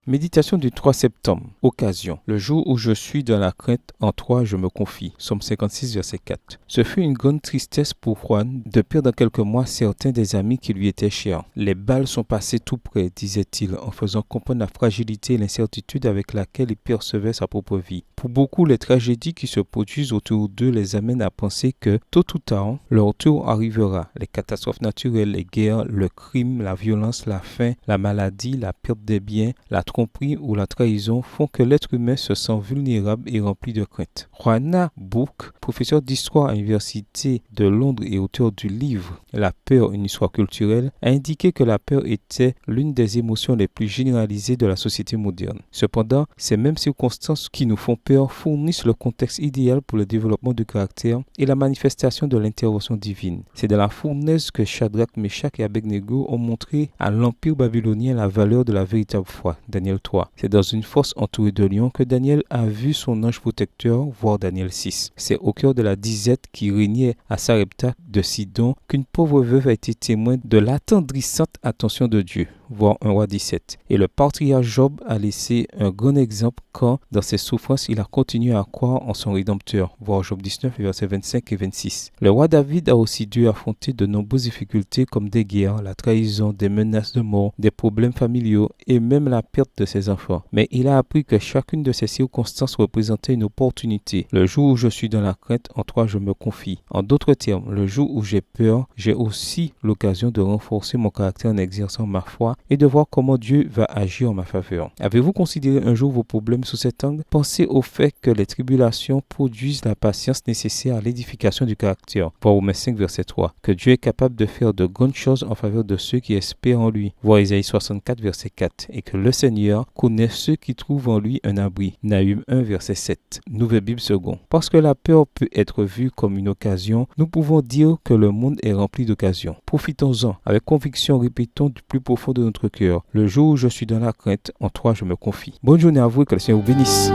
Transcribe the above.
Méditation du 3 septembre. Occasion. Le jour où je suis dans la crainte, en toi je me confie. Psaume 56, verset 4. Ce fut une grande tristesse pour Juan de perdre dans quelques mois certains des amis qui lui étaient chers. Les balles sont passées tout près, disait-il, en faisant comprendre la fragilité et l'incertitude avec laquelle il percevait sa propre vie. Pour beaucoup, les tragédies qui se produisent autour d'eux les amènent à penser que, tôt ou tard, leur tour arrivera. Les catastrophes naturelles, les guerres, le crime, la violence, la faim, la maladie, la perte des biens, la tromperie ou la trahison font que l'être humain se sent vulnérable et rempli de crainte. Juana Book, professeur d'histoire à l'université de Londres et auteur du livre La peur, une histoire culturelle, a indiqué que la peur était l'une des émotions les plus généralisées de la société moderne. Cependant, ces mêmes circonstances qui nous font peur fournissent le contexte idéal pour le développement du caractère et la manifestation de l'intervention divine. C'est dans la fournaise que Shadrach, Meshach et Abednego ont montré à l'Empire babylonien la valeur de la véritable foi. Daniel 3. C'est dans une fosse entourée de lions que Daniel a vu son ange protecteur, voir Daniel 6. C'est au cœur de la disette qui régnait à Sarepta de Sidon qu'une pauvre veuve a été témoin de l'attendrissante attention de Dieu, voir 1 Roi 17. Et le patriarche Job a laissé un grand exemple quand, dans ses souffrances, il a continué à croire en son Rédempteur, voir Job 19, versets 25 et 26. Le roi David a aussi dû affronter de nombreuses difficultés comme des guerres, la trahison, des menaces de mort, des problèmes familiaux et même la perte de ses enfants. Mais il a appris que chacune de ces circonstances représentait une opportunité. Le jour où je suis dans la crainte, en toi je me confie. En d'autres termes, le jour où j'ai peur, j'ai aussi l'occasion de renforcer mon caractère en exerçant ma foi et de voir comment Dieu va agir en ma faveur. Avez-vous considéré un jour vos problèmes sous cet angle? Pensez au fait que les tribulations produisent la patience nécessaire à l'édification du caractère. Voir Romains 5, verset 3. Que Dieu est capable de faire de grandes choses en faveur de ceux qui espèrent en lui. Voir Isaïe 64, verset 4. Et que le Seigneur connaît ceux qui trouvent en lui un abri. Nahum 1, verset 7. Nouvelle Bible seconde. Parce que la peur peut être vue comme une occasion, nous pouvons dire que le monde est rempli d'occasions. Profitons-en. Avec conviction, répétons du plus profond de notre cœur. Le jour où je suis dans la crainte, en toi je me confie. Bonne journée à vous et que le Seigneur vous bénisse.